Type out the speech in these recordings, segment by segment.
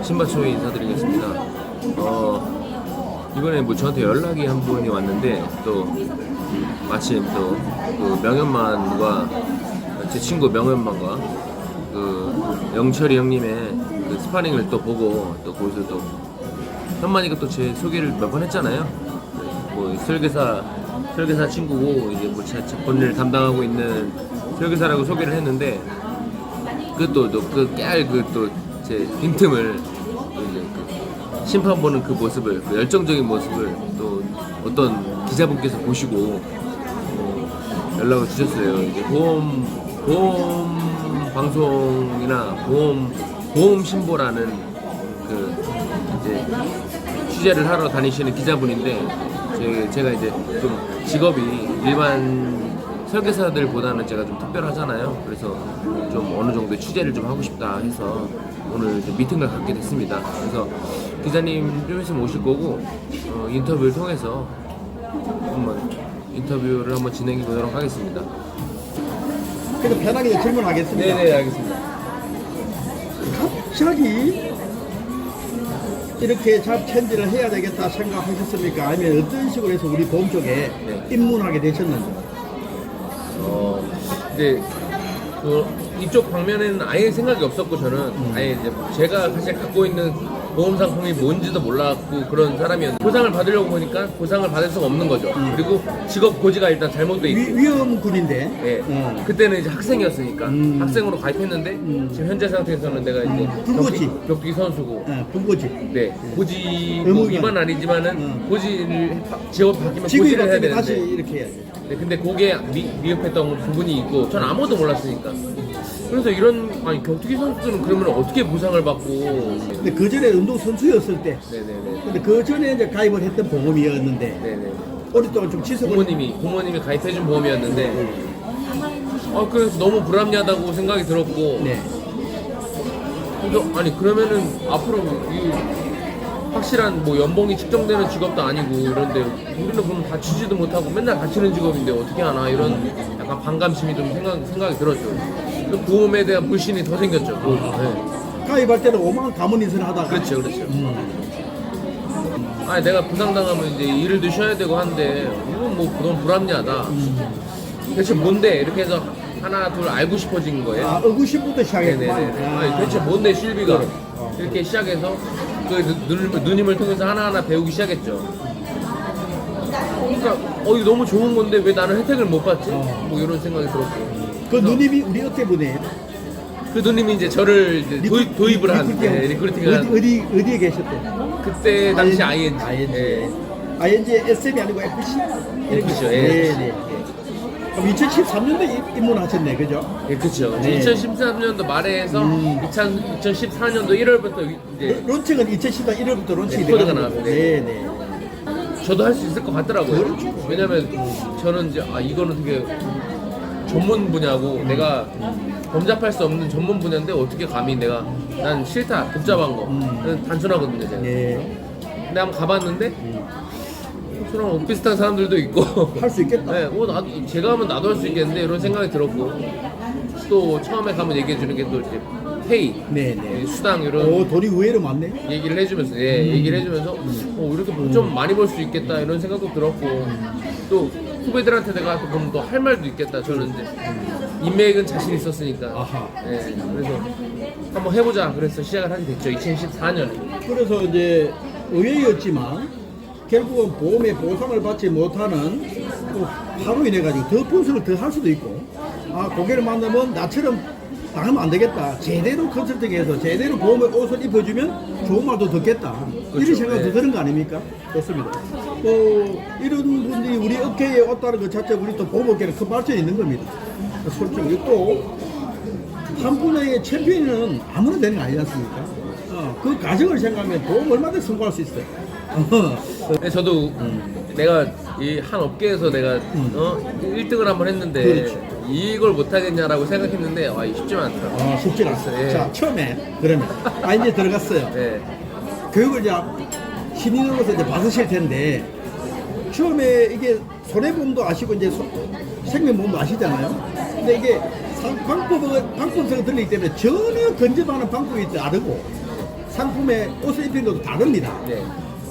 신바초에 인사드리겠습니다. 이번에 뭐 저한테 연락이 한 분이 왔는데 또 마침 또 그 명현만과 제 친구 명현만과 그 영철이 형님의 그 스파링을 또 보고 또 거기서 또 현만이가 또 제 소개를 몇 번 했잖아요. 뭐 설계사 친구고 이제 뭐 제 본일 담당하고 있는 설계사라고 소개를 했는데 그것도 그 깨알 그 또 제 빈틈을 이제 그 심판 보는 그 모습을 그 열정적인 모습을 또 어떤 기자분께서 보시고 연락을 주셨어요. 이제 보험 방송이나 보험 신보라는 그 이제 취재를 하러 다니시는 기자분인데 제가 이제 좀 직업이 일반 설계사들보다는 제가 좀 특별하잖아요. 그래서 좀 어느 정도 취재를 좀 하고 싶다 해서 오늘 좀 미팅을 갖게 됐습니다. 그래서 기자님 좀 있으면 오실 거고 인터뷰를 통해서 인터뷰를 한번 진행해 보도록 하겠습니다. 그래서 편하게 질문하겠습니다. 네네, 알겠습니다. 갑자기 이렇게 잡 체인지를 해야 되겠다 생각하셨습니까? 아니면 어떤 식으로 해서 우리 보험 쪽에 입문하게 되셨는지? 이제 이쪽 방면에는 아예 생각이 없었고 저는 아예 이제 제가 사실 갖고 있는 보험 상품이 뭔지도 몰랐고 그런 사람이었는데 보상을 받으려고 보니까 보상을 받을 수가 없는 거죠. 그리고 직업 고지가 일단 잘못돼 있고 위험군인데. 네. 그때는 이제 학생이었으니까 학생으로 가입했는데 지금 현재 상태에서는 내가 이제 불고지. 격투기 선수고 불고지. 네 고지 뭐 위반 아니지만은 고지를 직업 바뀌면 지금 고지를 해야 되는데 다시 이렇게 해야지. 네, 근데 그게 미흡했던 부분이 있고 전 아무도 몰랐으니까 그래서 이런 격투기 선수들은 그러면 어떻게 보상을 받고 근데 그 전에 운동 선수였을 때. 네네네 근데 그 전에 이제 가입을 했던 보험이었는데. 네네 오랫동안 좀 지속. 부모님이 가입해준 보험이었는데 그래서 너무 불합리하다고 생각이 들었고 네. 그래서 그러면은 앞으로 확실한 뭐 연봉이 측정되는 직업도 아니고 이런데 우리는 그럼 다치지도 못하고 맨날 다치는 직업인데 어떻게 하나 이런 약간 반감심이 좀 생각이 들었죠. 보험에 대한 불신이 더 생겼죠. 네. 가입할 때는 5만 원 가문인설 하다가. 그렇죠. 내가 부상당하면 이제 일을 쉬어야 되고 한데 이건 뭐 너무 불합리하다. 대체 뭔데 이렇게 해서 하나 둘 알고 싶어진 거예요. 의구심부터 시작했구만. 네네네. 대체 뭔데 실비가 이렇게 시작해서 그 누님을 통해서 하나하나 배우기 시작했죠. 그러니까 이거 너무 좋은 건데 왜 나는 혜택을 못 받지? 뭐 이런 생각이 들었고. 그 누님이 우리 어떻게 보내요? 그 누님이 이제 저를 이제 도입을 한 리크루팅한 어디에 계셨대? 그때 당시 ING. ING SM이 아니고 FC? FC죠. 네. 그럼 2013년도에 입문하셨네, 그죠? 예, 그렇죠. 네. 2013년도 말에 해서 2014년도 1월부터 이제 론칭은 2014년 1월부터 론칭이 코드가 돼가지고. 나왔어요. 네. 저도 할 수 있을 것 같더라고요. 왜냐면 저는 이제 이거는 되게 전문 분야고 내가 범접할 수 없는 전문 분야인데 어떻게 감히 난 싫다 복잡한 거 단순하거든요 제가. 네. 근데 한번 가봤는데 저랑 비슷한 사람들도 있고 할 수 있겠다. 네, 제가 하면 나도 할 수 있겠는데 이런 생각이 들었고 또 처음에 가면 얘기해 주는 게 또 이제 페이, 네네. 수당 이런 돈이 의외로 많네. 얘기를 해주면서 얘기를 해주면서 이렇게 좀 많이 벌 수 있겠다 이런 생각도 들었고 또 후배들한테 내가 그럼 또 할 말도 있겠다. 저는 이제 인맥은 자신 있었으니까. 아하. 네, 그래서 한번 해보자. 그래서 시작을 하게 됐죠. 2014년에. 그래서 이제 의외였지만 결국은 보험에 보상을 받지 못하는 또 하로 인해 가지고 더 분석을 더 할 수도 있고 고객을 만나면 나처럼 당하면 안 되겠다. 제대로 컨설팅해서 제대로 보험에 옷을 입혀주면 좋은 말도 듣겠다. 그렇죠. 이런 생각도 네. 드는 거 아닙니까? 좋습니다. 이런 분들이 우리 업계에 왔다는 것 자체 우리 또 보험업계는 큰 발전이 있는 겁니다. 솔직히 또 한 분야의 챔피언은 아무나 되는 거 아니지 않습니까? 그 과정을 생각하면 보험 얼마든지 성공할 수 있어요. 근데 저도 내가 이 한 업계에서 내가 1등을 한번 했는데 그렇지. 이걸 못하겠냐라고 생각했는데 쉽지가 않더라고요. 쉽지 않았어요. 예. 자, 처음에 그러면 이제 들어갔어요. 네. 교육을 이제 신인으로서 이제 받으실 텐데 처음에 이게 손해보험도 아시고 이제 생명보험도 아시잖아요. 근데 이게 방법성이 들리기 때문에 전혀 건접하는 방법이 다르고 상품의 옷을 입히는 것도 다릅니다. 네.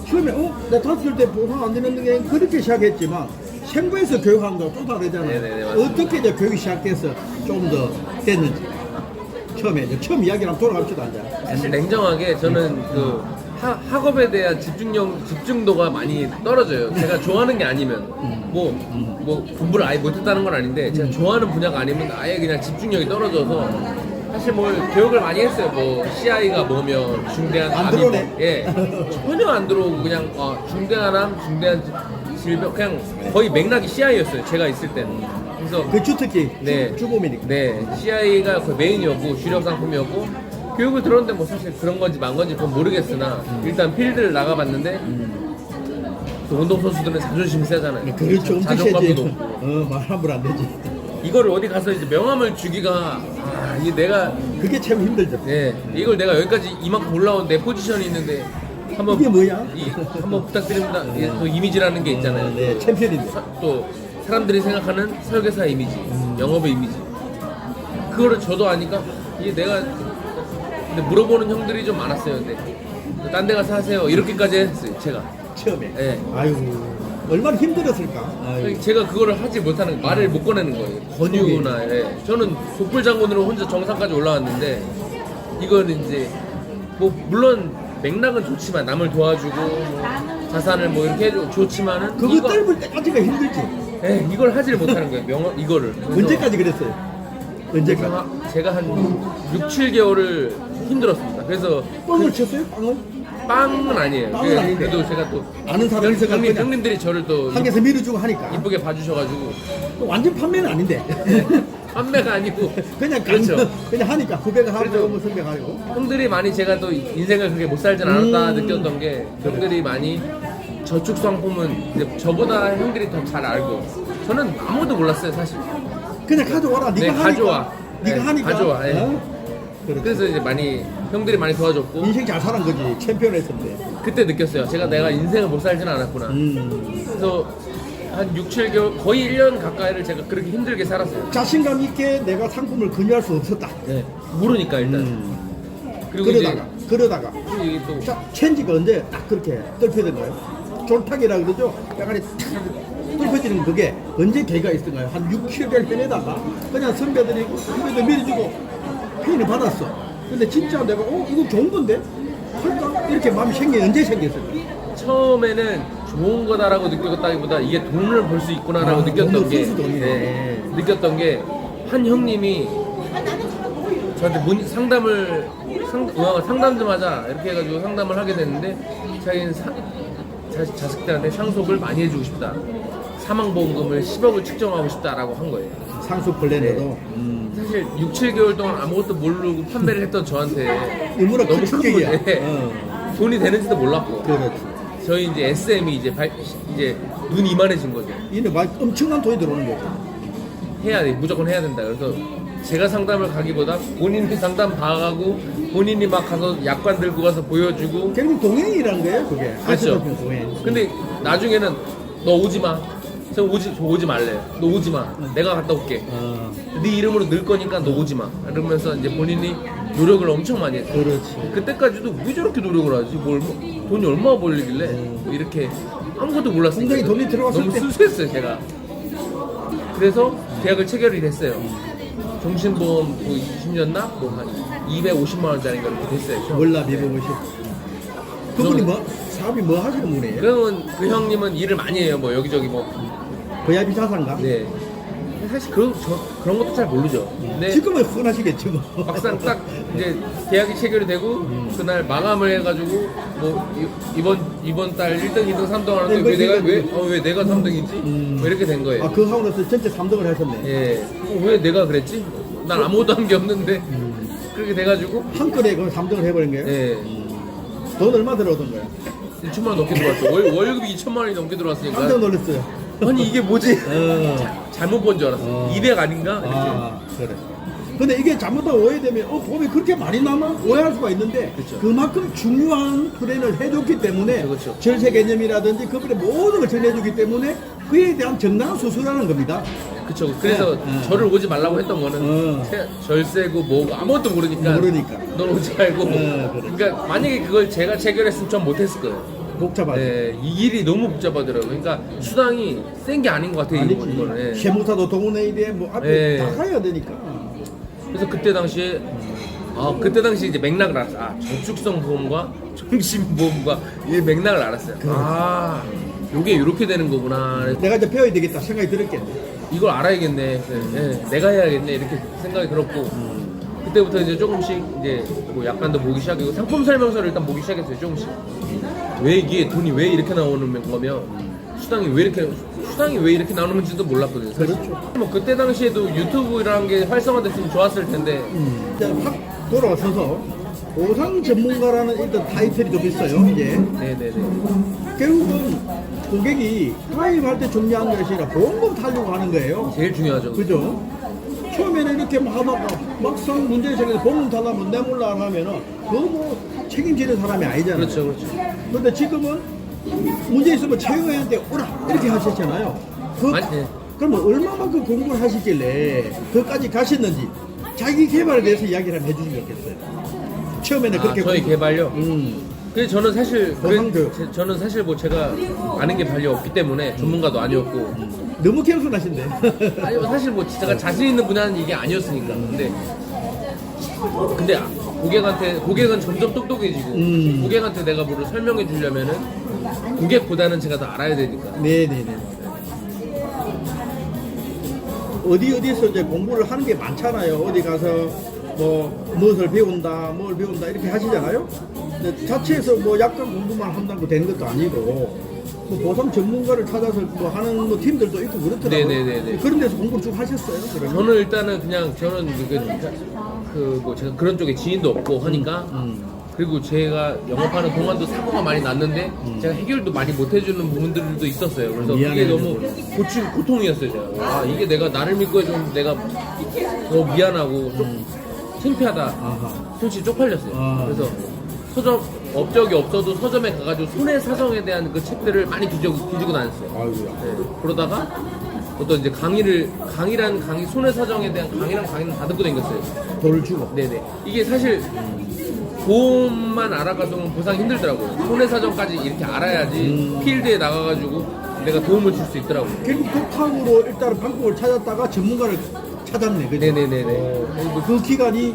처음에 내가 탔을 때 보상 안 되는 게 그렇게 시작했지만 생부에서 교육하는 거랑 좀 다르잖아요. 네네네, 맞습니다. 어떻게 이제 교육이 시작돼서 좀 더 됐는지 처음에 이제 처음 이야기랑 돌아갑시다 이제. 사실 냉정하게 저는 그 학업에 대한 집중도가 많이 떨어져요. 제가 좋아하는 게 아니면 뭐 공부를 아예 못했다는 건 아닌데 제가 좋아하는 분야가 아니면 아예 그냥 집중력이 떨어져서 사실 뭐 교육을 많이 했어요. 뭐 CI가 뭐며 중대한 안 암이 들어오네. 뭐, 예 전혀 안 들어오고 그냥 중대한 암, 중대한 질병 그냥 거의 맥락이 CI였어요. 제가 있을 때는. 그래서 그 주특기 네. 주범이니까. 네, CI가 거의 메인이었고 주력 상품이었고 교육을 들었는데 뭐 사실 그런 건지 만 건지 그건 모르겠으나 일단 필드를 나가봤는데 또 운동 선수들은 자존심이 세잖아요. 그렇죠. 엄청 자존감도 세지. 높고 말 함부로 안 되지. 이거를 어디 가서 이제 명함을 주기가 이게 내가 그게 참 힘들죠. 이걸 내가 여기까지 이만큼 올라온 내 포지션이 있는데 한번 이게 뭐야? 한번 부탁드립니다. 이게 또 이미지라는 게 있잖아요. 네, 챔피언인데. 또 사람들이 생각하는 설계사 이미지, 영업의 이미지. 그거를 저도 아니까 이게 내가 근데 물어보는 형들이 좀 많았어요. 근데 딴 데 가서 하세요. 이렇게까지 했어요. 제가. 처음에. 네. 아유 얼마나 힘들었을까. 아유. 제가 그거를 하지 못하는 말을 못 꺼내는 거예요. 권유나 저는 독불장군으로 혼자 정상까지 올라왔는데 이거는 이제 뭐 물론 맥락은 좋지만 남을 도와주고 뭐 자산을 뭐 이렇게 해줘 좋지만은 그거 떫을 때까지가 힘들지. 이걸 하지를 못하는 거예요. 이거를 그래서 언제까지 그랬어요? 언제까지? 제가 한 6, 7개월을 힘들었습니다. 그래서 뻥을 쳤어요? 빵을? 빵은 아니에요. 빵은 아닌데. 그래도 제가 또 아는 사람이 있어가지고 그냥 형님들이 저를 또 한 개서 밀어주고 하니까 이쁘게 봐주셔가지고 또 완전 판매는 아닌데 판매가 아니고 그냥 그렇죠. 그냥 하니까 후배가 하고 그래도 뭐 선배가지고 형들이 많이 제가 또 인생을 그렇게 못 살진 않았다 느꼈던 게 형들이 많이 저축 상품은 이제 저보다 형들이 더 잘 알고 저는 아무도 몰랐어요 사실. 그냥 가져와라. 네가 하니까. 가져와. 네가 네, 하니까. 가져와. 그렇지. 그래서 이제 많이 형들이 많이 도와줬고 인생 잘 사는 거지. 챔피언 했었는데. 그때 느꼈어요. 내가 인생을 못 살진 않았구나. 그래서 한 6, 7개월 거의 1년 가까이를 제가 그렇게 힘들게 살았어요. 자신감 있게 내가 상품을 권유할 수 없었다. 모르니까 일단. 그리고 그러다가 이제 또 자, 체인지가 언제 딱 그렇게 뚫혀던가요? 졸탁이라 그러죠. 약간이 탁 뚫혀지는 그게 언제 계기가 있었던가요? 한 6, 7개월 해내다가 그냥 선배들이 후배들 밀어주고 페인을 받았어. 근데 진짜 내가 이거 좋은 건데? 할까? 이렇게 마음이 언제 생겼어요? 처음에는 좋은 거다라고 느꼈다기보다 이게 돈을 벌 수 있구나라고 느꼈던 돈을 게 쓸 수도 있네. 느꼈던 게 한 형님이 저한테 상담을 상담 좀 하자 이렇게 해가지고 상담을 하게 됐는데 자기는 자식들한테 상속을 많이 해주고 싶다. 사망보험금을 10억을 측정하고 싶다라고 한 거예요. 상속 플랜에도 사실 6, 7개월 동안 아무것도 모르고 판매를 했던 저한테 일부러 너무 큰 큰 충격이야. 문제. 돈이 되는지도 몰랐고 그렇지. 저희 이제 SM이 이제 눈이 이만해진 거죠. 이는 막 엄청난 돈이 들어오는 거죠. 해야 돼. 무조건 해야 된다. 그래서 제가 상담을 가기보다 본인이 상담 봐가고 본인이 막 가서 약관 들고 가서 보여주고 결국 동행이라는 거예요, 그게. 그렇죠. 아시다시피 동행. 근데 나중에는 너 오지 마. 저 오지 말래요. 너 오지 마. 내가 갔다 올게. 네 이름으로 넣을 거니까 너 오지 마. 이러면서 이제 본인이 노력을 엄청 많이 했어요. 그렇지. 그때까지도 왜 저렇게 노력을 하지? 돈이 얼마나 벌리길래 뭐 이렇게 아무것도 몰랐으니까 굉장히 돈이 들어갔을 너무 때. 순수했어요 제가. 그래서 계약을 체결이 됐어요. 종신보험 뭐 20년나 뭐 한 250만 원짜리가 이렇게 됐어요. 몰라 미보무시. 그분이 사업이 뭐 하시는 분이에요? 그러면 그 형님은 일을 많이 해요. 뭐 여기저기 뭐. 고야비 자산가? 네. 사실 그런 것도 잘 모르죠. 근데 지금은 흔하시겠죠 뭐. 막상 딱 이제 계약이 체결이 되고 그날 마감을 해가지고 뭐 이번 달 1등, 2등, 3등 하는데 왜 내가 3등이지? 뭐 이렇게 된 거예요. 그 하고나서 전체 3등을 하셨네. 예. 왜 내가 그랬지? 난 아무것도 한 게 없는데 그렇게 돼가지고 한 건에 그 3등을 해버린 거예요? 예. 돈 얼마 들어오던 거예요? 2천만 원 넘게 들어왔죠. 월급이 2천만 원이 넘게 들어왔으니까. 깜짝 놀랐어요. 아니 이게 뭐지? 어. 잘못 본 줄 알았어. 200 아닌가? 이렇게. 그래. 근데 이게 잘못하면 오해되면 봄이 그렇게 많이 남아? 오해할 수가 있는데 그쵸. 그만큼 중요한 플랜을 해줬기 때문에 그쵸. 절세 개념이라든지 그분의 모든 걸 전해주기 때문에 그에 대한 정당한 수수라는 겁니다. 그쵸. 그래서 네. 저를 오지 말라고 했던 거는 절세고 뭐고 아무것도 모르니까 넌 오지 말고. 그러니까 만약에 그걸 제가 체결했으면 전 못했을 거예요. 복잡하죠. 네, 이 일이 너무 복잡하더라고요. 그러니까 수당이 센 게 아닌 것 같아요. 이거는. 네. 세무사도 동원해야 돼. 뭐 앞에 네. 다 가야 되니까. 그래서 그때 당시에 그때 당시 이제 맥락을 알았어요. 저축성 보험과 종신보험과 이 맥락을 알았어요. 요게 이렇게 되는 거구나. 내가 이제 배워야 되겠다 생각이 들었겠네. 이걸 알아야겠네. 네, 내가 해야겠네. 이렇게 생각이 들었고 그때부터 이제 조금씩 이제 뭐 약관도 보기 시작하고 상품 설명서를 일단 보기 시작했어요. 조금씩. 왜 이게 돈이 왜 이렇게 나오는 거며 수당이 왜 이렇게 나오는지도 몰랐거든요. 사실. 그렇죠. 뭐 그때 당시에도 유튜브라는 게 활성화됐으면 좋았을 텐데. 이제 확 돌아와서서 보상 전문가라는 일단 타이틀이 좀 있어요. 이제 네네네. 결국은 고객이 가입할 때 중요한 것이 아니라 보험금 타려고 하는 거예요. 제일 중요하죠. 그죠? 처음에는 이렇게 막 하다가 막상 문제에 생겨서 보험금 타려면 내 몰라 하면은 그거 뭐 책임지는 사람이 아니잖아요. 그렇죠, 그렇죠. 근데 지금은 문제 있으면 최영애한테 오라 이렇게 하셨잖아요. 네. 그러면 얼마만큼 공부를 하시길래 그까지 가셨는지 자기 개발에 대해서 이야기를 한번 해주시면 좋겠어요. 처음에는 그렇게 저희 개발요. 그래서 저는 사실 보상교육. 사실 뭐 제가 아는 게 별로 없기 때문에 전문가도 아니었고 너무 겸손하신데. 아니 사실 뭐 제가 자신 있는 분야는 이게 아니었으니까. 근데 고객은 점점 똑똑해지고 고객한테 내가 뭐를 설명해 주려면은 고객보다는 제가 더 알아야 되니까. 네네네. 어디서 이제 공부를 하는 게 많잖아요. 어디 가서 뭐 무엇을 배운다, 뭘 배운다 이렇게 하시잖아요. 근데 자체에서 뭐 약간 공부만 한다고 되는 것도 아니고 뭐 보상 전문가를 찾아서 뭐 하는 뭐 팀들도 있고 그렇더라고요. 네네네네. 그런 데서 공부를 쭉 하셨어요? 그러면? 저는 일단은 그냥 저는 뭐 제가 그런 쪽에 지인도 없고 하니까 그리고 제가 영업하는 동안도 사고가 많이 났는데 제가 해결도 많이 못 해주는 부분들도 있었어요. 그래서 그게 미안해요. 너무 고통이었어요. 제가. 이게 내가 나를 믿고 해준 내가 너무 미안하고 좀 창피하다. 아하. 솔직히 쪽팔렸어요. 그래서 서점 업적이 없어도 서점에 가가지고 손해사정에 대한 그 책들을 많이 뒤지고 다녔어요. 아이고야. 네. 그러다가 어떤 이제 강의 손해사정에 대한 강의는 다 듣고 다녔어요. 돈을 주고. 네네. 이게 사실 보험만 알아가서는 보상 힘들더라고요. 손해사정까지 이렇게 알아야지 필드에 나가가지고 내가 도움을 줄 수 있더라고요. 결국 독학으로 일단은 방법을 찾았다가 전문가를 찾았네. 그죠? 네네네네. 그 기간이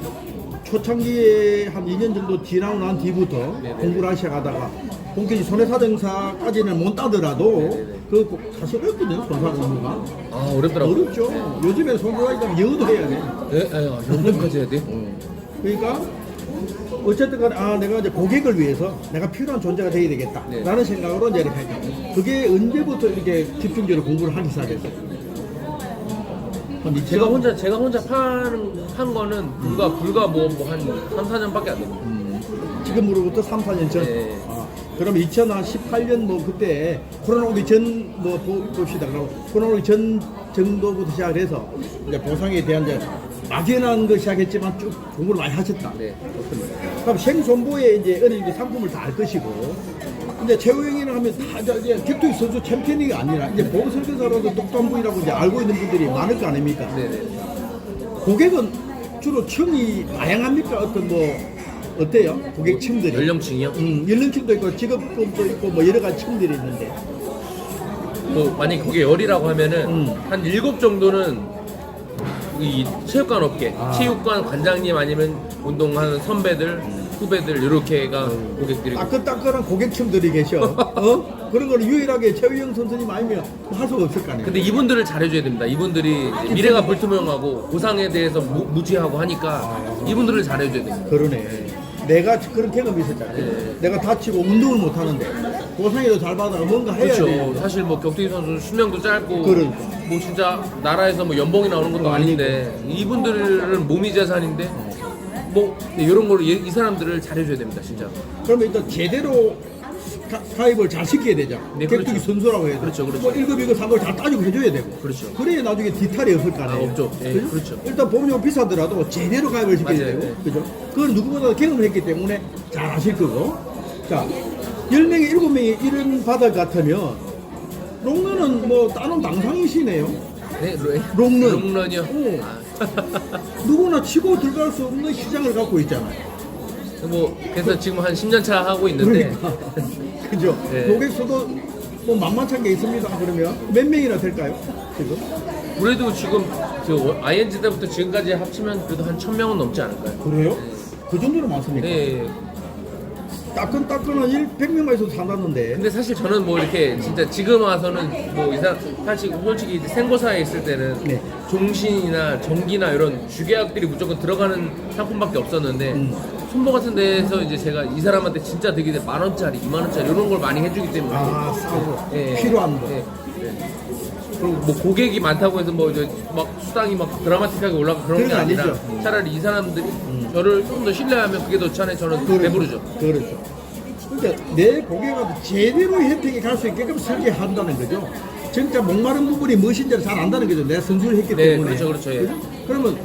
초창기에 한 2년 정도 지나고 난 뒤부터 네네. 공부를 하기 시작하다가 본격적인 손해사정사까지는 못 따더라도 네네. 그 사실 어렵거든요. 손해사정사가 어렵더라고요. 어렵죠. 요즘에 손해사정사면 영어도 해야 돼. 네, 연금까지 해야 돼요? 그러니까 어쨌든 간에 내가 이제 고객을 위해서 내가 필요한 존재가 되어야 되겠다 네. 라는 생각으로 이제 이렇게 했죠. 그게 언제부터 이렇게 집중적으로 공부를 하기 시작했어요? 제가 혼자 판 거는 불과 뭐 한 3, 4년밖에 안 됩니다. 지금으로부터 3, 4년 전? 네. 그럼 2018년 뭐 그때 코로나 오기 전 뭐 봅시다. 그럼 코로나 오기 전 정도부터 시작을 해서 이제 보상에 대한 이제 막연한 거 시작했지만 쭉 공부를 많이 하셨다. 네, 그렇습니다. 그럼 생손보에 이제 어느 정도 상품을 다 알 것이고 이제 최우영이라 하면 다 이제 격투기 선수 챔피언이 아니라 이제 보험 설계사로도 똑똑한 분이라고 이제 알고 있는 분들이 많을 거 아닙니까? 네네. 고객은 주로 층이 다양합니까? 어떤 뭐 어때요? 고객 층들이? 연령층이요? 연령층도 있고 직업도 있고 뭐 여러 가지 층들이 있는데 뭐 만약 그게 열이라고 하면은 한 7 정도는 이 체육관 업계, 체육관 관장님 아니면 운동하는 선배들, 후배들 이렇게가 고객들이고. 따끈따끈한 고객층들이 계셔. 그런 거는 유일하게 최우영 선수님 아니면 할 수가 없을 거 아니에요. 근데 이분들을 잘해줘야 됩니다. 이분들이 이제 미래가 불투명하고 보상에 대해서 무지하고 하니까 이분들을 잘해줘야 됩니다. 그러네. 내가 그런 경험이 있었잖아요. 네. 내가 다치고 운동을 못 하는데 보상에도 잘 받아가 뭔가 해야 그렇죠. 돼. 사실 뭐 격투기 선수 수명도 짧고 그러니까. 뭐 진짜 나라에서 뭐 연봉이 나오는 것도 아닌데 이분들은 몸이 재산인데 뭐 이런 거를 이 사람들을 잘해줘야 됩니다. 진짜. 그러면 일단 제대로 가입을 잘 시켜야 되죠. 네, 격투기 그렇죠. 선수라고 해야 돼. 그렇죠, 그렇죠. 뭐 1급, 2급, 3급 잘 따지고 해줘야 되고. 그렇죠. 그래야 나중에 뒤탈이 없을 거 아니에요. 없죠. 예, 그죠? 그렇죠. 일단 보험료 비싸더라도 제대로 가입을 시켜야 맞아요. 되고. 네. 그죠? 그건 누구보다 경험을 했기 때문에 잘 아실 거고. 자, 10명에 7명이 이런 바닥 같으면 롱런은 뭐 따는 당상이시네요. 네, 롱런. 롱런이요. 오. 아. 누구나 치고 들어갈 수 없는 시장을 갖고 있잖아요. 뭐 그래서 지금 한 10년 차 하고 있는데 그러니까 그죠? 네. 고객 수도 뭐 만만찮 게 있습니다. 그러면 몇 명이나 될까요? 지금? 그래도 지금 그 ING 때부터 지금까지 합치면 그래도 한 1000명은 넘지 않을까요? 그래요? 그 정도로 많습니까? 네. 따끈따끈한 100명만 있어도 산다는데. 근데 사실 저는 뭐 이렇게 진짜 지금 와서는 뭐 이상 사실 솔직히 이제 생고사에 있을 때는 네. 종신이나 정기나 이런 주계약들이 무조건 들어가는 상품밖에 없었는데 손보 같은 데에서 이제 제가 이 사람한테 진짜 되게 10,000원짜리, 20,000원짜리 이런 걸 많이 해주기 때문에 아, 싸고 예, 필요한 거. 예, 예. 그리고 뭐 고객이 많다고 해서 뭐 이제 막 수당이 막 드라마틱하게 올라가 그런 게 그건 아니라 아니죠. 차라리 이 사람들이 저를 좀 더 신뢰하면 그게 더 차라리 저는 배부르죠. 그렇죠. 그러니까 내 고객한테 제대로 혜택이 갈 수 있게끔 설계한다는 거죠. 진짜 목마른 부분이 무엇인지를 잘 안다는 거죠. 내가 선수를 했기 네, 때문에. 그렇죠, 예. 그러면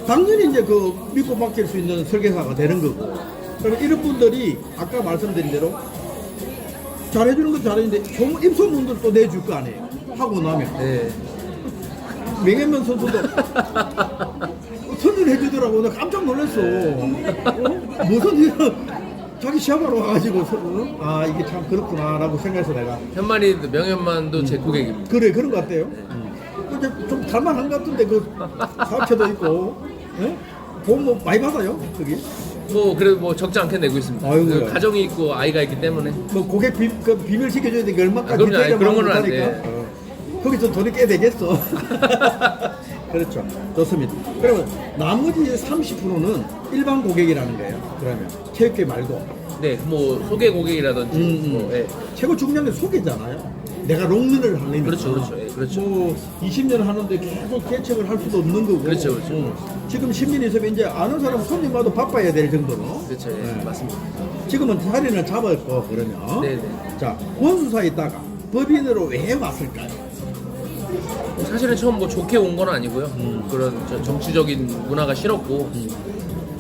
당연히 이제 그 믿고 맡길 수 있는 설계사가 되는 거고. 그러면 이런 분들이 아까 말씀드린 대로 잘해주는 것도 잘했는데 입소문도 또 내줄 거 아니에요. 하고 나면. 네. 명예면 선수도 선을 해주더라고. 나 깜짝 놀랐어. 어? 무슨 일을 자기 시합하러 와가지고 아 이게 참 그렇구나라고 생각해서 내가 현만이 명현만도 제 고객입니다. 그래 그런 것 같아요. 근데 좀 닮만한 것 같은데 그 사업체도 있고 돈 뭐 많이 받아요 거기. 뭐 그래도 뭐 적지 않게 내고 있습니다. 아이고야. 그 가정이 있고 아이가 있기 때문에. 뭐 고객 그 비밀 지켜줘야 되니까 얼마까지 그럼요. 아니, 디테일을 그런 거는 안 말하니까. 돼. 거기서 돈이 꽤 되겠어. 그렇죠. 좋습니다. 그러면 나머지 30%는 일반 고객이라는 거예요. 그러면 체육계 말고 네, 뭐 소개 고객이라든지 뭐, 예. 최고 중요한 게 소개잖아요. 내가 롱런을 하려니까. 그렇죠, 그렇죠, 예, 그렇죠. 뭐 20년 하는데 계속 개척을 할 수도 없는 거고. 그렇죠, 그렇죠. 지금 10년 있으면 이제 아는 사람 손님 와도 바빠야 될 정도로. 그렇죠, 예, 맞습니다. 지금은 자리는 잡았고 그러면. 네, 네. 자 원수사에 있다가 법인으로 왜 왔을까요? 사실은 처음 뭐 좋게 온 건 아니고요. 그런 정치적인 문화가 싫었고,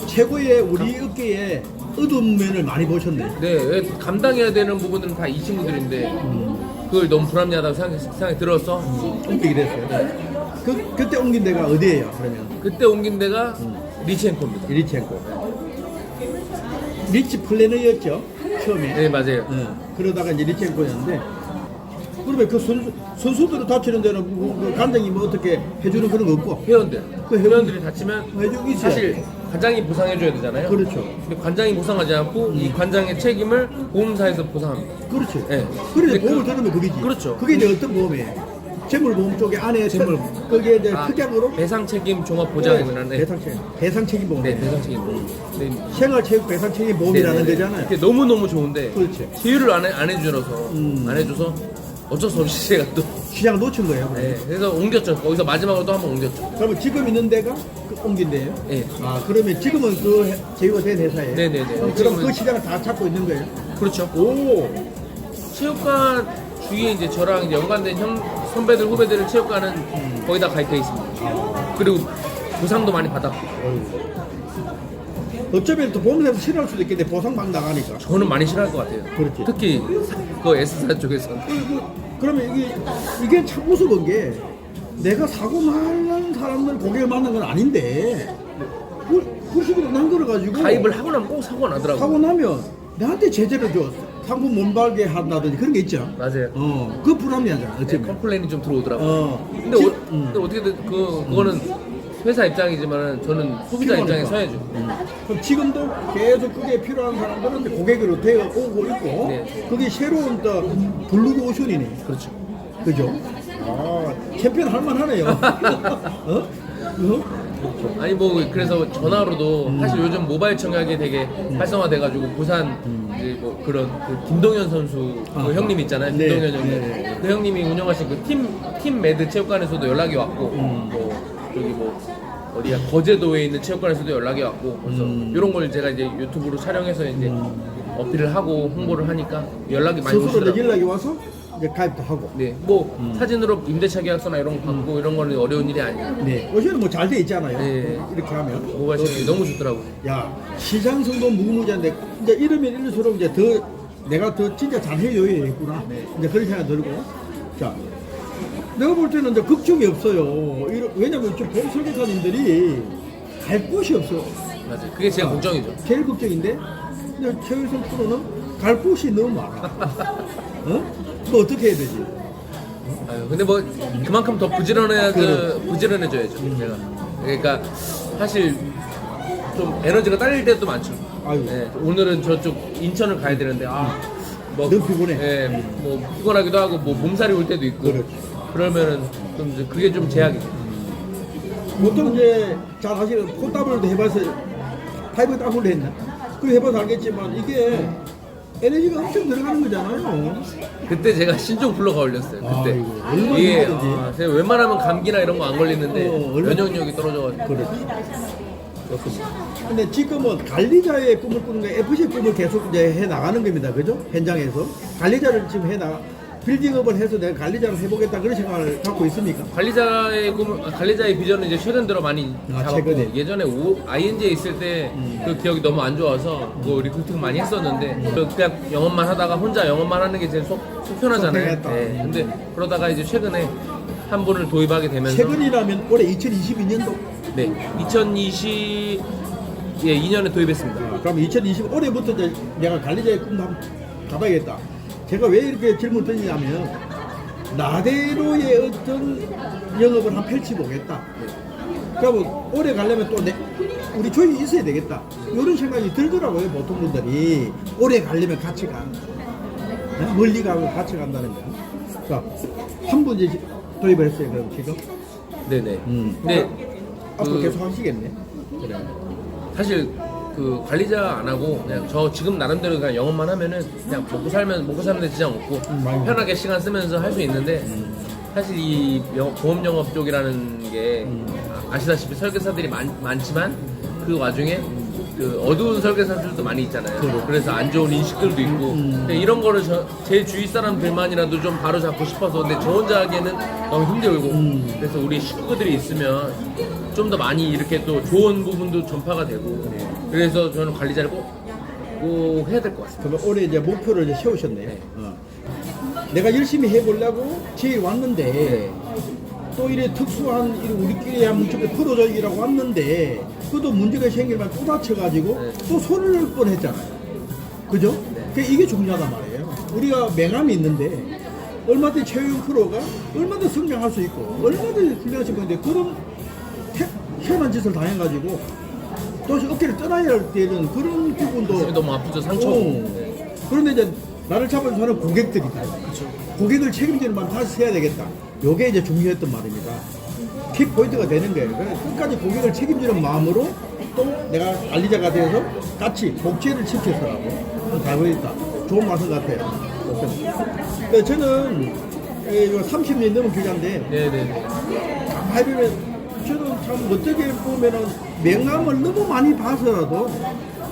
최고의 우리 업계에 어두운 면을 많이 보셨네. 네, 감당해야 되는 부분들은 다 이 친구들인데 그걸 너무 불합리하다고 생각이 들어서 옮기게 됐어요. 그때 옮긴 데가 어디예요? 그러면 그때 옮긴 데가 리치엔코입니다. 리치엔코. 리치 플래너였죠 처음에. 네, 맞아요. 그러다가 이제 리치엔코였는데 그러면 그 선수들을 다치는 데는 그 관장이 뭐 어떻게 해주는 그런 거 없고. 회원들, 그 회원들이 다치면 해주고 있어요. 사실 관장이 보상해줘야 되잖아요. 그렇죠. 근데 관장이 보상하지 않고 이 관장의 책임을 보험사에서 보상합니다. 그렇지. 네. 그래 근데 보험을 들으면 그게지. 그렇죠. 그게 이제 어떤 보험이에요? 재물보험 쪽에 안에 재물. 그게 이제 아, 특약으로 배상 책임 종합 보장이라는 배상 책임 보험. 네, 배상 책임 보험. 네. 생활체육 배상 책임 보험이라는 네네네. 거잖아요. 그게 너무 좋은데 그렇지. 제휴를 안 해줘서 안 해줘서 어쩔 수 없이 제가 또 시장을 놓친 거예요. 네, 그래서 옮겼죠. 거기서 마지막으로 또 한 번 옮겼죠. 그러면 지금 있는 데가 그 옮긴 데예요? 네. 아 그러면 지금은 그 제휴가 된 회사예요? 네네네. 그럼 지금은- 그 시장을 다 잡고 있는 거예요? 그렇죠. 오. 체육관 주위에 이제 저랑 이제 연관된 선배들 후배들은 체육관은 거의 다 가입돼 있습니다. 그리고 보상도 많이 받았고 어쩌면 또 보험사에서 싫어할 수도 있겠는데 보상 막 나가니까. 저는 많이 싫어할 것 같아요. 그렇지. 특히 그 S사 쪽에서 그러면 이게 참 무서운 게 내가 사고 나는 사람들 고객을 만난 건 아닌데 그 식으로 난 걸어가지고 가입을 하고 나면 꼭 사고가 나더라고요. 사고 나면 나한테 제재를 줘 상품 못 받게 한다든지 그런 게 있죠. 맞아요. 그 불합리하잖아. 네, 어쩌면. 컴플레인이 좀 들어오더라고요. 근데 근데 어떻게든 그거는 회사 입장이지만 저는 소비자 입장에 서야죠. 그럼 지금도 계속 그게 필요한 사람들은 이제 고객으로 되어 오고 있고 네. 그게 새로운 또 블루 오션이네. 그렇죠. 그죠? 아, 챔피언 할만하네요. 어? 아니 뭐 그래서 전화로도 사실 요즘 모바일 청약이 되게 활성화돼가지고 부산 이제 뭐 그런 그 김동현 선수 아. 그 형님 있잖아요. 네. 김동현 형님. 네. 그 형님이 운영하신 그 팀 매드 체육관에서도 연락이 왔고 뭐 저기 뭐 어디야 거제도에 있는 체육관에서도 연락이 왔고 그래서 이런 걸 제가 이제 유튜브로 촬영해서 이제 어필을 하고 홍보를 하니까 연락이 많이 스스로 이제 오시더라고요. 연락이 와서 이제 가입도 하고. 네, 뭐 사진으로 임대차 계약서나 이런 거 받고 이런 거는 어려운 일이 아니에요. 네. 요새는 뭐 잘 돼 있잖아요. 네. 이렇게 하면. 모바일 청약이 너무 좋더라고요. 야, 시장 성도 무궁무진한데 이제 이러면 이럴수록 이제 더 내가 더 진짜 잘 해줘야 겠구나. 이제 그런 생각이 들고. 자, 내가 볼 때는 이제 걱정이 없어요. 왜냐면 저 보험 설계사님들이 갈 곳이 없어. 맞아요. 그게 제일 걱정이죠. 제일 걱정인데, 근데 최유선 프로는 갈 곳이 너무 많아. 어? 뭐 어떻게 해야 되지? 아유, 근데 뭐 그만큼 더 부지런해져야죠. 제가. 그러니까 사실 좀 에너지가 딸릴 때도 많죠. 아유. 네, 오늘은 저쪽 인천을 가야 되는데 뭐 너무 피곤해. 예, 뭐 피곤하기도 하고 뭐 몸살이 올 때도 있고. 그렇지. 그러면은 좀 이제 그게 좀 제약이죠. 보통 이제 잘 사실은 콧다블도 해봐서 파이브 더블도 했나? 그 해봐서 알겠지만 이게 에너지가 엄청 들어가는 거잖아요. 그때 제가 신종 플러가 걸렸어요. 그때 아이고, 얼마나 이게 힘들었는지. 제가 웬만하면 감기나 이런 거 안 걸리는데 얼마나- 면역력이 떨어져가지고. 그렇지. 좋습니다. 근데 지금은 관리자의 꿈을 꾸는 게 FC의 꿈을 계속 이제 해 나가는 겁니다. 그죠? 현장에서. 관리자를 지금 빌딩업을 해서 내가 관리자를 해보겠다 그런 생각을 갖고 있습니까? 관리자의 비전은 이제 최근 들어 많이 잡았고 최근에. 예전에 ING에 있을 때 그 기억이 너무 안 좋아서 그 리크루팅 많이 했었는데 그냥 영업만 하다가 혼자 영업만 하는 게 제일 속 편하잖아요. 속편했다. 네. 근데 그러다가 이제 최근에 한 분을 도입하게 되면서 최근이라면 올해 2022년도. 네 2년에 도입했습니다. 그럼 2020 올해부터 이제 내가 관리자의 꿈도 한번 가봐야겠다. 제가 왜 이렇게 질문 드리냐면 나대로의 어떤 영업을 한번 펼쳐보겠다. 그러면 올해 가려면 또 우리 조직이 있어야 되겠다. 이런 생각이 들더라고요. 보통 분들이 올해 가려면 같이 가. 멀리 가고 같이 간다는 거야. 자, 한 분 이제 도입을 했어요. 그럼 지금. 네네. 근데 근데 앞으로 그- 계속 하시겠네. 그래. 사실 그 관리자 안 하고 그냥 저 지금 나름대로 그냥 영업만 하면은 그냥 먹고 사는데 지장 없고 많이 편하게 시간 쓰면서 할 수 있는데 사실 이 보험 영업 쪽이라는 게 아시다시피 설계사들이 많지만 그 와중에 그 어두운 설계사들도 많이 있잖아요. 그래서 안 좋은 인식들도 있고 근데 이런 거를 제 주위 사람들만이라도 좀 바로 잡고 싶어서 근데 저 혼자 하기에는 너무 힘들고 그래서 우리 식구들이 있으면 좀 더 많이 이렇게 또 좋은 부분도 전파가 되고 그래서 저는 관리자를 꼭 해야 될 것 같습니다. 그럼 올해 이제 목표를 이제 세우셨네요. 네. 내가 열심히 해보려고 제일 왔는데 또 이래 특수한 우리끼리 한 문축의 프로젝트라고 왔는데 그것도 문제가 생기면 또 다쳐가지고 네. 또 손을 넣을 뻔했잖아요. 그죠? 이게 중요하단 말이에요. 우리가 명함이 있는데 얼마든지 최영 프로가 얼마든지 성장할 수 있고 얼마든지 훌륭할 수 있는데 그런 희한한 짓을 당해가지고 또다시 어깨를 떠나야 되는 그런 부분도 가슴이 너무 아프죠, 상처고. 네. 그런데 이제 나를 잡아주는 고객들이다. 그렇죠. 고객을 책임지는 마음 다시 해야 되겠다. 요게 이제 중요했던 말입니다. 킥 포인트가 되는 거예요. 그래서 끝까지 고객을 책임지는 마음으로 또 내가 관리자가 돼서 같이 복제를 지켜서라고 가고 있다. 좋은 말씀 같아요. 그러니까 저는 30년 넘은 기자인데 네네. 가만히 보면 저는 참 어떻게 보면은 명함을 너무 많이 봐서라도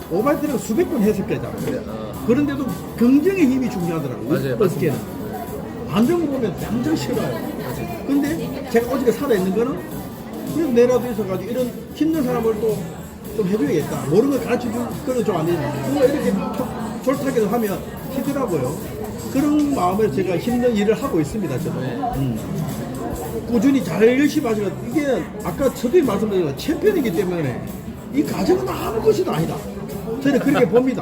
오바이트를 수백 번 했을 거잖아요. 그런데도 긍정의 힘이 중요하더라고요. 맞아요, 어떻게는. 안정을 보면 당장 싫어요. 근데 제가 어저께 살아있는 거는 그래도 내라도 있어가지고 이런 힘든 사람을 또 좀 해줘야겠다. 모르는 걸 가르쳐 줄 거는 좀 안 되지. 그거 이렇게 졸타기도 하면 힘들더라고요. 그런 마음에 제가 힘든 일을 하고 있습니다. 저는. 꾸준히 잘 열심히 하시고 이게 아까 저도 말씀드린 것 챔피언이기 때문에 이 과정은 아무것도 아니다. 저는 그렇게 봅니다.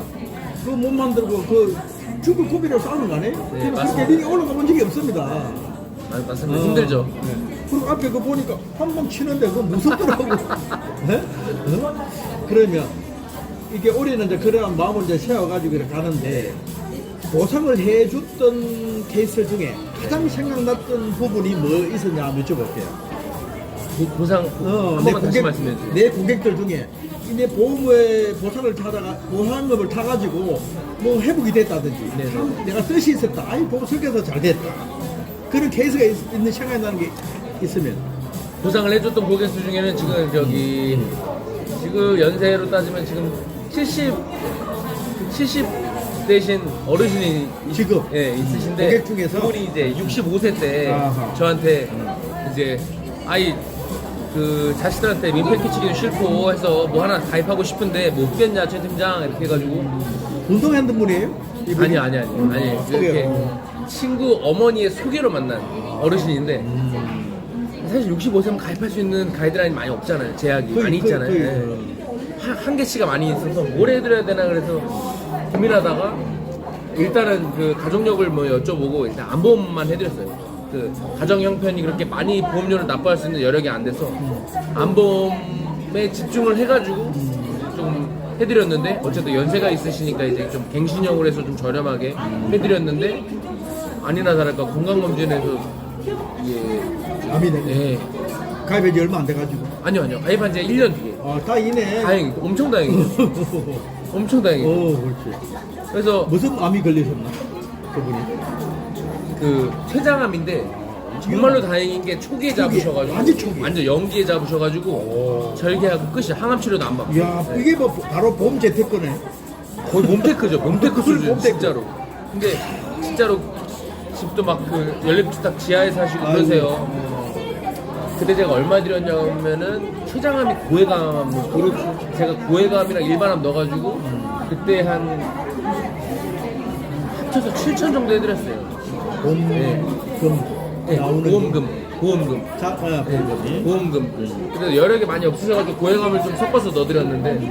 그거 못 만들고 그 죽을 고비를 싸우는 거 아니에요? 네, 저는 맞습니다. 그렇게 링에 올라가 본 적이 없습니다. 맞습니다. 힘들죠. 그리고 앞에 그거 보니까 한 방 치는데 그거 무섭더라고. 네? 그러면 이게 올해는 이제 그런 마음을 이제 세워가지고 이렇게 가는데 보상을 해줬던 케이스 중에 가장 생각났던 부분이 뭐 있었냐 한번 여쭤볼게요. 보상 한 번만 다시 말씀해 주세요. 내 고객들 중에 내 보험의 보상금을 타가지고 뭐 회복이 됐다든지 네. 참 내가 뜻이 있었다. 아이 보험 설계서 잘 됐다. 그런 케이스가 있는 생각이 나는 게 있으면 보상을 해줬던 고객수 중에는 지금 지금 연세로 따지면 지금 70 대신 어르신이 지금? 있으신데 고객 중에서? 그분이 이제 65세 때 아하. 저한테 이제 아이 그 자식들한테 민폐 끼치기도 싫고 해서 뭐 하나 가입하고 싶은데 못 겠냐 최 팀장 이렇게 해가지고 운동했던 분이에요? 이분이? 아니 이렇게 소개요. 친구 어머니의 소개로 만난 어르신인데 사실 65세면 가입할 수 있는 가이드라인이 많이 없잖아요. 제약이 많이 있잖아요. 예. 한계치가 많이 있어서 뭘 해드려야 되나 그래서 고민하다가 일단은 그 가족력을 뭐 여쭤보고 일단 안보험만 해드렸어요. 그 가정 형편이 그렇게 많이 보험료를 납부할 수 있는 여력이 안 돼서 안보험에 집중을 해가지고 좀 해드렸는데 어쨌든 연세가 있으시니까 이제 좀 갱신형으로 해서 좀 저렴하게 해드렸는데 아니나 다를까 건강검진에서 이게 암이 되네. 예. 가입한 지 얼마 안 돼가지고. 아니요 가입한 지 1년 뒤에 다행이네. 다행히 엄청 다행이죠. 엄청 다행이죠. 그렇지. 그래서 무슨 암이 걸리셨나? 그분이. 그 췌장암인데 정말로 다행인 게 초기에 잡으셔가지고 완전 초기. 완전 연기에 잡으셔가지고 절개하고 끝이 항암 치료도 안 받고 이야, 이게 뭐 바로 보험 재테크네. 거의 몸테크죠. 몸테크 수준 몸테크. 진짜로. 근데 진짜로 집도 막 그 연립주택 지하에 사시고 그러세요. 그때 제가 얼마 드렸냐면은 췌장암이 고해감 그렇죠. 제가 고해감이랑 일반암 넣어가지고 그때 한 합쳐서 7천 정도 해드렸어요. 보험금 네, 나오는 보험금. 자, 보험금이. 보험금. 그래서 여력이 많이 없으셔가지고 고해감을 좀 섞어서 넣어드렸는데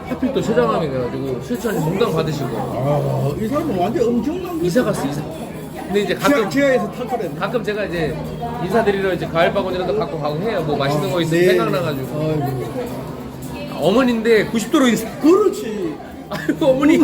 하필 또 췌장암이 돼가지고 실천이 몽당 받으신 거예요. 이 사람은 완전 엄청난 거. 이사 갔어 이사. 근데 이제 가끔 지하에서 탈출했네. 가끔 제가 이제 인사드리러 이제 가을바구니라도 갖고 가고 해요. 뭐 맛있는 거 있으면 네. 생각나가지고. 아이고. 어머니인데 90도로 인사. 그렇지. 아이고 어머니.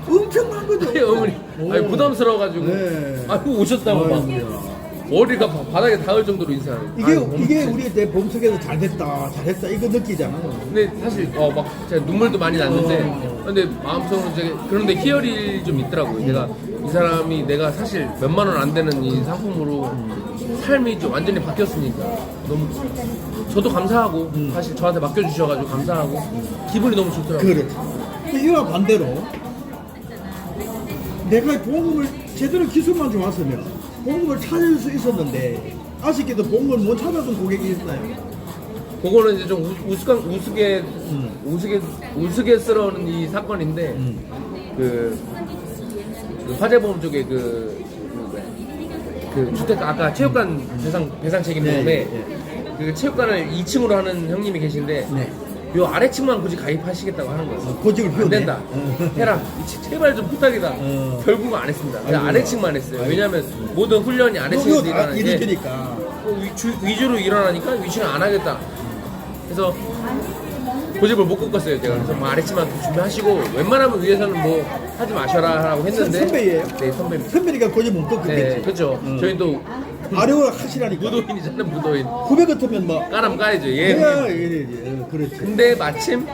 엄청난 거죠. 아니 어머니. 아니 부담스러워가지고. 네. 아이고 오셨다고 막. 아이고야. 머리가 바닥에 닿을 정도로 인사해요. 이게 우리 내 몸속에서 잘됐다 이거 느끼잖아. 근데 사실 막 제가 눈물도 많이 났는데 근데 마음속으로 이제 그런데 희열이 좀 있더라고요. 이 사람이 내가 사실 몇만 원 안 되는 이 상품으로 삶이 좀 완전히 바뀌었으니까 너무 저도 감사하고 사실 저한테 맡겨주셔가지고 감사하고 기분이 너무 좋더라고요. 그래. 이와 반대로 내가 보험금을 제대로 기술만 좋았으면 보험금을 찾을 수 있었는데 아쉽게도 보험금을 못 찾아준 고객이 있나요? 그거는 이제 좀 우스갯스러운 이 사건인데 그 화재보험 쪽에 그 주택 아까 체육관 배상 책임 보험에 네. 그 체육관을 2층으로 하는 형님이 계신데 네. 요 아래층만 굳이 가입하시겠다고 하는 거예요. 고집을 안 피우네. 된다. 해라. 제발 좀 부탁이다. 결국은 안 했습니다. 그냥 아이고. 아래층만 했어요. 왜냐면 모든 훈련이 아래층에서 일어나는데 일으키니까. 위주로 일어나니까 위층은 안 하겠다. 그래서 고집을 못 꺾었어요. 제가 그래서 뭐 아래층만 준비하시고 웬만하면 위에서는 뭐 하지 마셔라라고 했는데 선배예요? 네 선배입니다. 선배니까 고집 못 꺾겠지. 네 그렇죠. 저희 또 아래로 하시라니까. 무도인이잖아요. 무도인. 후배 같으면 뭐 까람 까야죠. 예. 그렇지. 근데 마침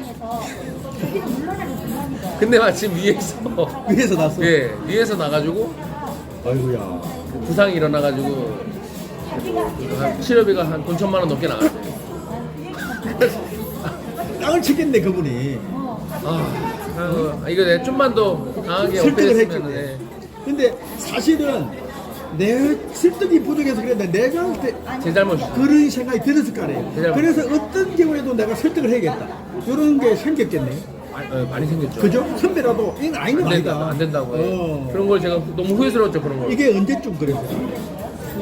위에서 났어. 위에서 나가지고 아이고야. 부상이 일어나가지고 한 치료비가 한 돈 1,000만 원 넘게 나갔어요. 땅을 치겠네 그분이. 이거 내가 좀만 더 강하게 설득을 어필했으면 했겠네. 근데 사실은 내 설득이 부족해서 그랬는데 내가 할 때 제 잘못이죠. 그런 생각이 들었을 거 아니에요. 잘못. 그래서 어떤 경우에도 내가 설득을 해야겠다. 이런 게 생겼겠네. 많이 생겼죠. 그죠? 선배라도 이건 아닌 건 아니다. 안 된다고 해요. 어. 그런 걸 제가 너무 후회스러웠죠. 그런 걸. 이게 언제쯤 그랬어요?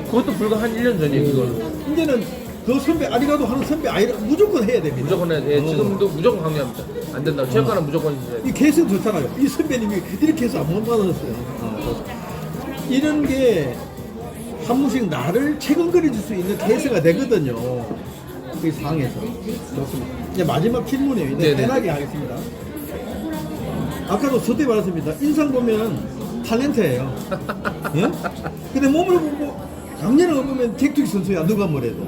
그것도 불과 한 1년 전이에요. 그거는. 이제는 그 선배 아니라도 하는 선배 아니라 무조건 해야 됩니다. 무조건 해야 돼. 지금도 무조건 강요합니다. 안 된다고. 체육관은 무조건 해야 돼. 이 개성 좋잖아요. 이 선배님이 이렇게 해서 안 받았어요. 이런 게 한 번씩 나를 체근거려 줄 수 있는 케이스가 되거든요. 그 상황에서. 좋습니다. 이제 마지막 질문이에요. 이제 네네. 편하게 하겠습니다. 아까도 서두에 말했습니다. 인상 보면 탤런트예요. 응? 근데 몸을 보고 작년에 보면 격투기 선수야. 누가 뭐래도.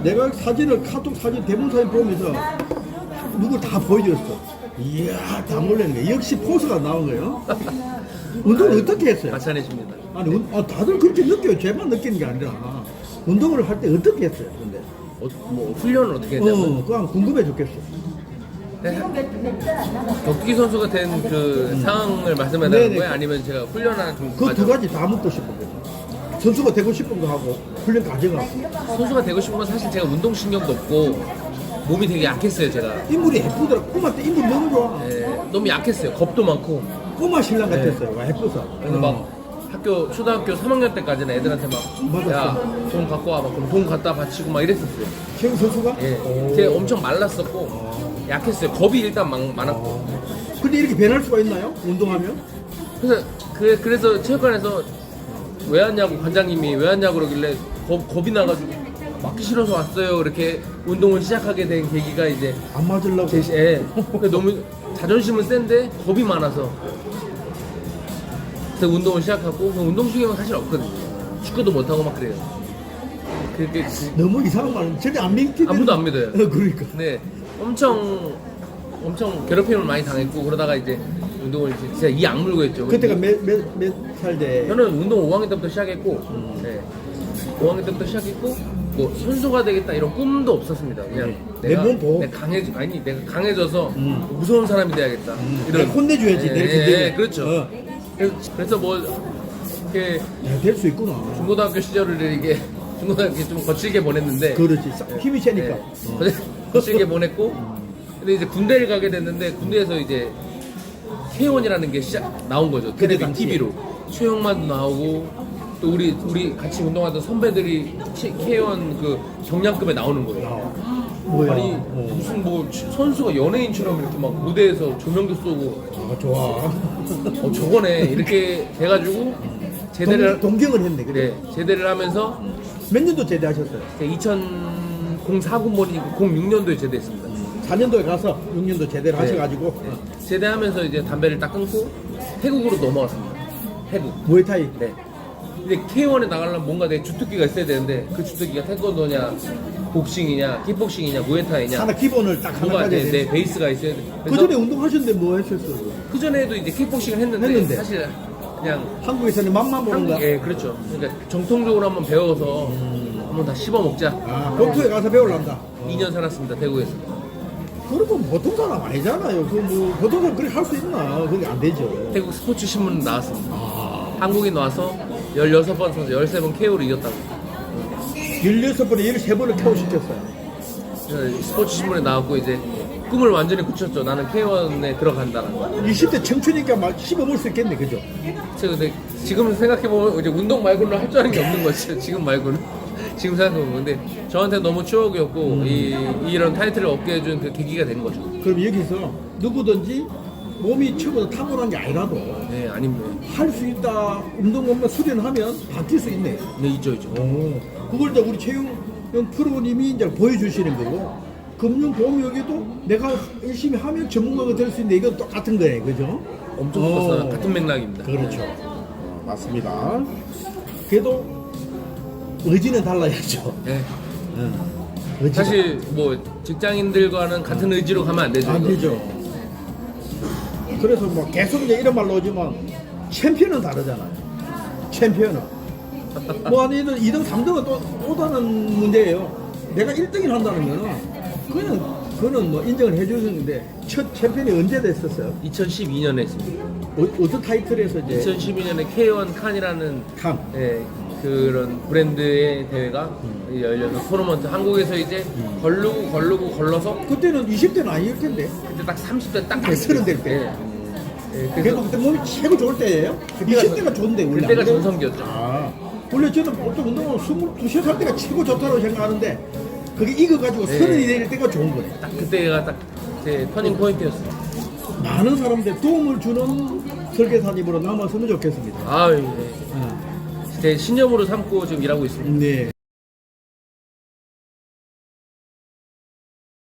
내가 사진을 카톡 사진 대본 사진 보면서 누굴 다 보여줬어. 이야 다 놀라는 거야. 역시 포스가 나온 거예요. 운동을 어떻게 했어요? 마찬가지입니다. 아니 다들 그렇게 느껴요. 제만 느끼는 게 아니라 운동을 할 때 어떻게 했어요? 근데 뭐 훈련을 어떻게 했냐면 그냥 궁금해 죽겠어. 격투기 선수가 된 그 상황을 말씀해 네네. 달라는 거예요? 아니면 제가 훈련하는 좀 그 두 가지 다 묻고 싶은 거죠. 선수가 되고 싶은 거 하고 훈련 과정하고. 선수가 되고 싶은 건 사실 제가 운동신경도 없고 몸이 되게 약했어요. 제가 인물이 예쁘더라. 꼬마 때 인물 너무 좋아. 너무 약했어요. 겁도 많고 꼬마 신랑 같았어요. 와, 예뻐서. 그래서 막 학교 초등학교 3학년 때까지는 애들한테 막 야 돈 갖고 와 막 그럼 돈 갖다 바치고 막 이랬었어요. 최영 선수가? 예, 걔 엄청 말랐었고 약했어요. 겁이 일단 많았고. 근데 이렇게 변할 수가 있나요? 운동하면? 그래서 체육관에서 왜 왔냐고 관장님이 왜 왔냐고 그러길래 겁이 나가지고 맞기 싫어서 왔어요. 이렇게 운동을 시작하게 된 계기가 이제 안 맞으려고. 너무 자존심은 센데 겁이 많아서 그래서 운동을 시작하고 운동 중에는 사실 없거든요. 축구도 못하고 막 그래요. 그게 너무 이상한 말은 전혀 안 믿게 아무도 안 믿어요. 그러니까. 네, 엄청 괴롭힘을 많이 당했고 그러다가 이제 운동을 이제 진짜 이 악물고 했죠. 그때가 몇 살 때? 저는 운동 5학년 때부터 시작했고, 네. 5학년 때부터 시작했고, 뭐 선수가 되겠다 이런 꿈도 없었습니다. 그냥 내 몸 보호? 내가 강해져서 무서운 사람이 돼야겠다. 내가 혼내줘야지. 내가 근데. 그렇죠. 그래서 뭐 이렇게 될 수 있구나. 중고등학교 시절을 이게 중고등학교 좀 거칠게 보냈는데, 그렇지. 힘이 세니까. 거칠게 보냈고, 근데 이제 군대를 가게 됐는데 군대에서 이제 K1이라는 게 나온 거죠. 그때 테레비 당시에. TV로 최영만도 나오고 또 우리 같이 운동하던 선배들이 K1 그 경량급에 나오는 거예요. 뭐야? 아니 무슨 뭐 선수가 연예인처럼 이렇게 막 무대에서 조명도 쏘고 아, 좋아. 저거네 이렇게 돼가지고 제대를 동경을 했네. 그래. 네, 제대를 하면서 몇 년도 제대하셨어요? 2004군번이고 06년도에 제대했습니다. 4년도에 가서 6년도 제대를 네. 하셔가지고 제대하면서 이제 담배를 딱 끊고 태국으로 넘어갔습니다. 태국. 무에타이. 네. 근데 K1에 나가려면 뭔가 내 주특기가 있어야 되는데 그 주특기가 태권도냐, 복싱이냐, 킥복싱이냐, 무에타이냐. 하나 기본을 딱 하나 뭐가 가져야 내 돼. 베이스가 있어야 돼. 그 전에 운동하셨는데 뭐 하셨어요? 그 전에도 이제 킥복싱을 했는데 사실 그냥 한국에서는 맛만 보는가? 예, 그렇죠. 그러니까 정통적으로 한번 배워서 한번 다 씹어 먹자. 아, 본토에 가서 배우란다. 2년 살았습니다 태국에서. 그러면 보통 사람 아니잖아요. 그 뭐 보통 사람 그렇게 할 수 있나? 그게 안 되죠. 태국 스포츠 신문 나왔습니다. 한국인 와서 16번 선수 13번 KO를 이겼다고. 16번에 13번을 KO 시켰어요. 그래서 스포츠 신문에 나왔고 이제 꿈을 완전히 굳혔죠. 나는 K1에 들어간다는 거. 20대 청춘이니까 막 씹어먹을 수 있겠네, 그죠? 근데 지금 생각해보면 이제 운동 말고는 할 줄 아는 게 없는 거죠. 지금 말고는. 지금 생각해보면. 근데 저한테 너무 추억이었고 이런 타이틀을 얻게 해준 그 계기가 된 거죠. 그럼 여기서 누구든지 몸이 최고로 타고난 게 아니라도 네, 아닙니다. 할 수 있다, 운동법만 수련하면 바뀔 수 있네. 네, 있죠. 그걸 이제 우리 최용 프로님이 이제 보여주시는 거고, 금융보험여기도 내가 열심히 하면 전문가가 될 수 있는데 이건 똑같은 거예요, 그죠? 엄청 똑같아요. 같은 맥락입니다. 그렇죠. 맞습니다. 그래도 의지는 달라야죠. 네. 의지가. 사실 뭐 직장인들과는 같은 의지로 가면 안 되죠. 안 이거. 되죠. 그래서 뭐 계속 이제 이런 말로 하지만 챔피언은 다르잖아요. 챔피언은. 뭐 아니 2등, 3등은 또 오다는 문제예요. 내가 1등을 한다는 거는 그거는 뭐 인정을 해주는데 첫 챔피언이 언제 됐었어요? 2012년에 했습니다. 어떤 타이틀에서 이제 2012년에 K1 칸이라는 칸. 그런 브랜드의 대회가 열려서 토너먼트 한국에서 이제 걸러서 그때는 20대는 아닐 텐데. 그때 딱 30대 딱 서른 될 때. 그래서 그래도 그때 몸이 최고 좋을 때예요? 20대가 좋은데 원래. 그때가 안 그래요? 전성기였죠. 아, 원래 저는 보통 운동은 22, 살 때가 최고 좋다고 생각하는데 그게 익어가지고 네. 30이 될 때가 좋은 거예요. 딱 그때가 딱 제 터닝 포인트였어요. 많은 사람들 도움을 주는 설계사님으로 남았으면 좋겠습니다. 제 신념으로 삼고 지금 일하고 있습니다. 네.